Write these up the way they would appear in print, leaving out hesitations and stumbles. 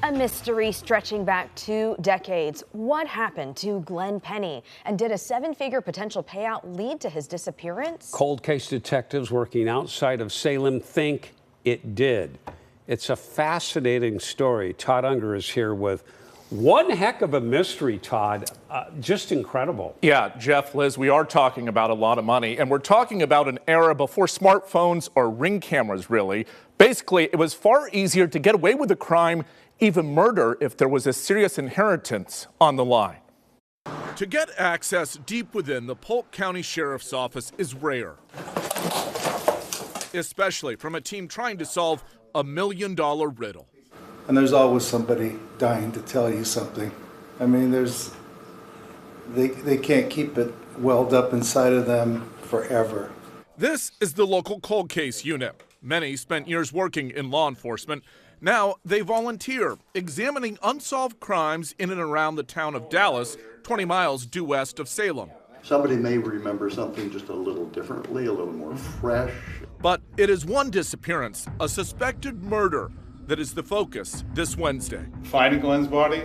A mystery stretching back 2 decades. What happened to Glenn Pennie? And did a 7-figure potential payout lead to his disappearance? Cold case detectives working outside of Salem think it did. It's a fascinating story. Todd Unger is here with one heck of a mystery, Todd. Just incredible. Yeah, Jeff, Liz, we are talking about a lot of money, and we're talking about an era before smartphones or Ring cameras, really. Basically, it was far easier to get away with a crime, even murder, if there was a serious inheritance on the line. To get access deep within the Polk County Sheriff's Office is rare, especially from a team trying to solve a $1 million riddle. And there's always somebody dying to tell you something. I mean, they can't keep it welled up inside of them forever. This is the local cold case unit. Many spent years working in law enforcement. Now they volunteer, examining unsolved crimes in and around the town of Dallas, 20 miles due west of Salem. Somebody may remember something just a little differently, a little more fresh. But it is one disappearance, a suspected murder, that is the focus this Wednesday. Finding Glenn's body,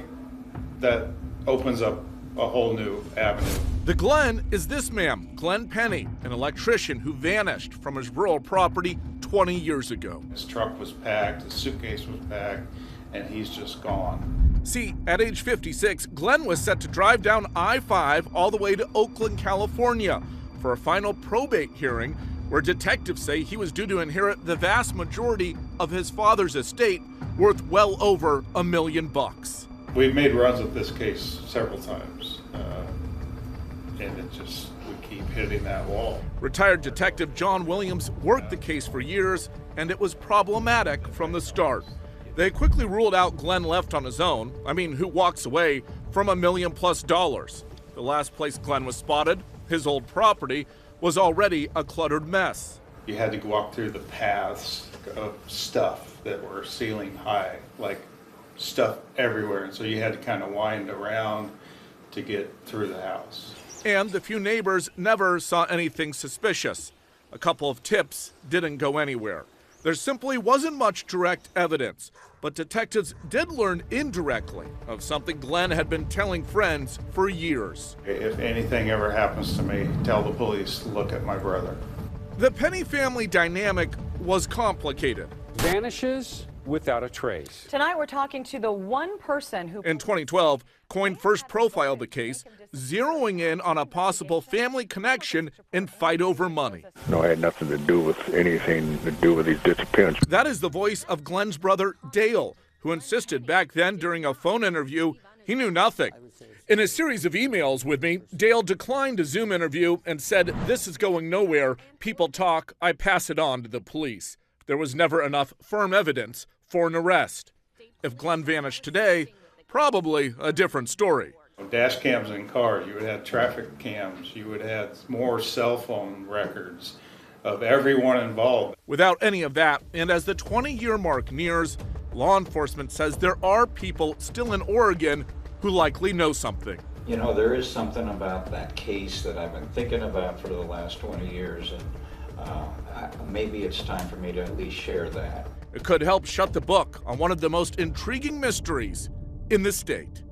that opens up a whole new avenue. The Glenn is this man, Glenn Pennie, an electrician who vanished from his rural property 20 years ago. His truck was packed, his suitcase was packed, and he's just gone. See, at age 56, Glenn was set to drive down I-5 all the way to Oakland, California for a final probate hearing where detectives say he was due to inherit the vast majority of his father's estate, worth well over $1 million. We've made runs with this case several times, and we keep hitting that wall. Retired Detective John Williams worked the case for years, and it was problematic from the start. They quickly ruled out Glenn left on his own. I mean, who walks away from $1 million+? The last place Glenn was spotted, his old property, was already a cluttered mess. You had to walk through the paths of stuff that were ceiling high, like stuff everywhere, and so you had to kind of wind around to get through the house. And the few neighbors never saw anything suspicious. A couple of tips didn't go anywhere. There simply wasn't much direct evidence, but detectives did learn indirectly of something Glenn had been telling friends for years. If anything ever happens to me, tell the police to look at my brother. The Pennie family dynamic was complicated. Vanishes without a trace. Tonight we're talking to the one person who... In 2012, KOIN first profiled the case, zeroing in on a possible family connection and fight over money. No, it had nothing to do with anything to do with his disappearance. That is the voice of Glenn's brother, Dale, who insisted back then during a phone interview he knew nothing. In a series of emails with me, Dale declined a Zoom interview and said, "This is going nowhere. People talk. I pass it on to the police." There was never enough firm evidence for an arrest. If Glenn vanished today, probably a different story. Dash cams in cars, you would have traffic cams, you would have more cell phone records of everyone involved. Without any of that, and as the 20-year mark nears, law enforcement says there are people still in Oregon who likely know something. You know, there is something about that case that I've been thinking about for the last 20 years, and maybe it's time for me to at least share that. It could help shut the book on one of the most intriguing mysteries in the state.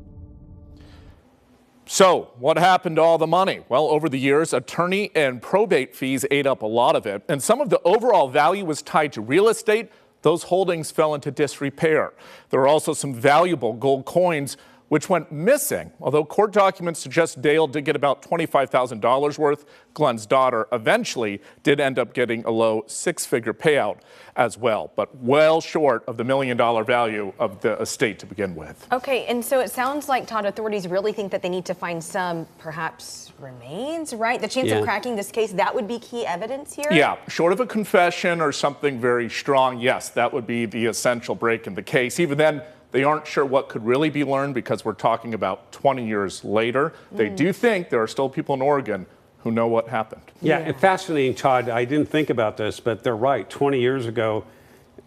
So, what happened to all the money? Well, over the years, attorney and probate fees ate up a lot of it, and some of the overall value was tied to real estate. Those holdings fell into disrepair. There were also some valuable gold coins which went missing. Although court documents suggest Dale did get about $25,000 worth, Glenn's daughter eventually did end up getting a low 6-figure payout as well, but well short of the $1 million value of the estate to begin with. Okay, and so it sounds like, Todd, authorities really think that they need to find some, perhaps, remains, right? The chance of cracking this case, that would be key evidence here? Yeah, short of a confession or something very strong, yes, that would be the essential break in the case. Even then, they aren't sure what could really be learned because we're talking about 20 years later. They do think there are still people in Oregon who know what happened. Yeah, and fascinating, Todd. I didn't think about this, but they're right. 20 years ago,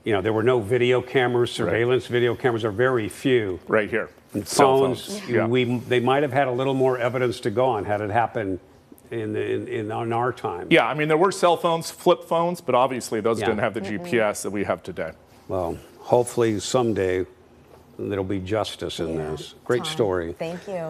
you know, there were no video cameras, surveillance video cameras are very few. Right here. And phones, they might have had a little more evidence to go on had it happened in our time. Yeah, I mean, there were cell phones, flip phones, but obviously those didn't have the GPS that we have today. Well, hopefully someday there'll be justice in Yeah. this. Great Todd, story. Thank you.